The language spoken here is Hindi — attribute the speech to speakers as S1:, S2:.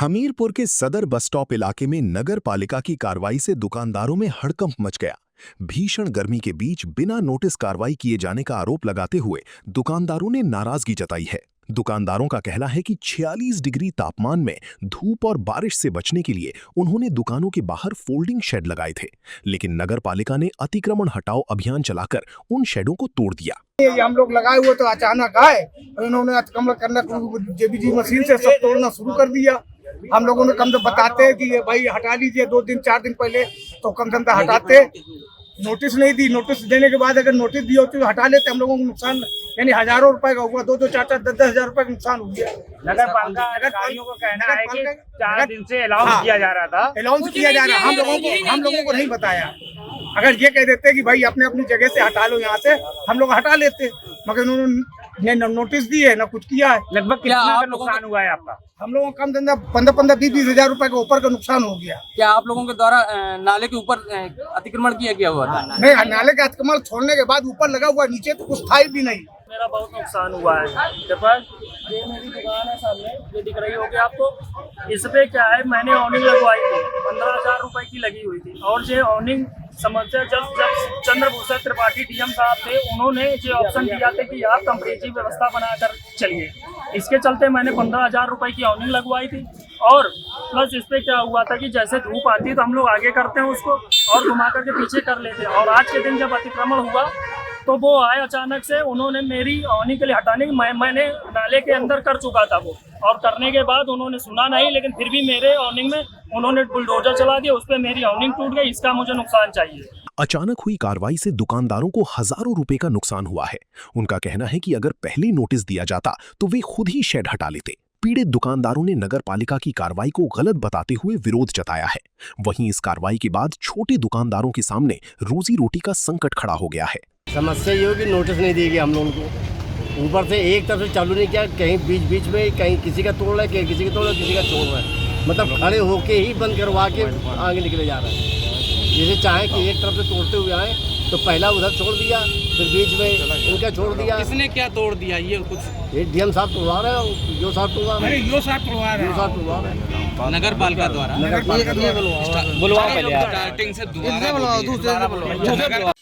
S1: हमीरपुर के सदर बस स्टॉप इलाके में नगर पालिका की कार्रवाई से दुकानदारों में हड़कंप मच गया। भीषण गर्मी के बीच बिना नोटिस कार्रवाई किए जाने का आरोप लगाते हुए दुकानदारों ने नाराजगी जताई है। दुकानदारों का कहना है कि 46 डिग्री तापमान में धूप और बारिश से बचने के लिए उन्होंने दुकानों के बाहर फोल्डिंग शेड लगाए थे, लेकिन नगर पालिका ने अतिक्रमण हटाओ अभियान चलाकर उन शेडों को तोड़ दिया।
S2: ये हम लोग लगाए हुए तो अचानक आए और इन्होंने अतिक्रमण करना जेबीजी मशीन से सब तोड़ना शुरू कर दिया। हम लोगों ने कम से बताते हैं कि ये भाई हटा लीजिए, 2 दिन 4 दिन पहले तो कम से कम हटाते। नोटिस नहीं दी, नोटिस देने के बाद अगर नोटिस दी होती तो हटा लेते। हम लोगों को नुकसान यानी हजारों रुपए का हुआ, 2-2, 4-4, 10-10 हजार रुपए का नुकसान हो गया।
S3: नगर पालिका अधिकारियों को कहना है कि 4 दिन से अलाउंस किया जा रहा था।
S2: अलाउंस किया जा रहा है, हम लोगों को नहीं बताया। अगर ये कह देते कि भाई अपने अपनी जगह से हटा लो यहाँ से, हम लोग हटा लेते, मगर उन्होंने न नोटिस दी है न कुछ किया है।
S3: लगभग कितना नुकसान हुआ है आपका?
S2: हम लोगों का कम धंधा 15-15, 20-20 हजार रुपए के ऊपर का नुकसान हो गया।
S4: क्या आप लोगों के द्वारा नाले के ऊपर अतिक्रमण किया गया हुआ था?
S2: नहीं, नाले का अतिक्रमण छोड़ने के बाद ऊपर लगा हुआ, नीचे तो कुछ था ही भी नहीं।
S5: मेरा बहुत नुकसान हुआ है। ये मेरी दुकान है सामने, ये दिख रही होगी आपको। इस पे क्या है, मैंने ऑनिंग लगवाई थी, 15,000 रुपए की लगी हुई थी। और ये ऑनिंग समस्या जब चंद्रभूषण त्रिपाठी डीएम साहब थे, उन्होंने जो ऑप्शन दिया था कि आप कंप्रेसिव व्यवस्था बनाकर चलिए, इसके चलते मैंने 15,000 रुपए की ऑनिंग लगवाई थी। और प्लस इस पे क्या हुआ था कि जैसे धूप आती है तो हम लोग आगे करते हैं उसको और घुमा करके पीछे कर लेते हैं। और आज के दिन जब अतिक्रमण हुआ तो वो आए अचानक से, उन्होंने मेरी ऑनिंग के लिए हटाने की मैंने नाले के अंदर कर चुका था वो, और करने के बाद उन्होंने सुना नहीं, लेकिन फिर भी मेरे ऑनिंग में उन्होंने बुलडोजर चला दिया, उस पर मेरी ऑनिंग टूट गई। इसका मुझे नुकसान चाहिए।
S1: अचानक हुई कार्रवाई से दुकानदारों को हजारों रुपए का नुकसान हुआ है। उनका कहना है कि अगर पहले नोटिस दिया जाता तो वे खुद ही शेड हटा लेते। पीड़ित दुकानदारों ने नगर पालिका की कार्रवाई को गलत बताते हुए विरोध जताया है। वहीं इस कार्रवाई के बाद छोटे दुकानदारों के सामने रोजी रोटी का संकट खड़ा हो गया है।
S6: समस्या ये हो कि नोटिस नहीं दी गई हम लोगों को, ऊपर से एक तरफ से चालू नहीं किया, कहीं बीच में कहीं किसी का तोड़ रहा है, कहीं किसी का तोड़ रहा है, किसी का छोड़ रहा है, मतलब खड़े होके ही बंद करवा के आगे निकले जा रहा है। जैसे चाहे कि एक तरफ से तोड़ते हुए आए तो पहला उधर छोड़ दिया, फिर बीच में इनका छोड़ दिया।
S4: किसने क्या तोड़ दिया? ये कुछ
S6: ये डीएम साहब तोड़वा रहे हैं, यो साहब तोड़वा रहे हैं,
S4: नगर पालिका द्वारा
S6: नगर पालिका
S4: बुलवा पहले स्टार्टिंग से दोबारा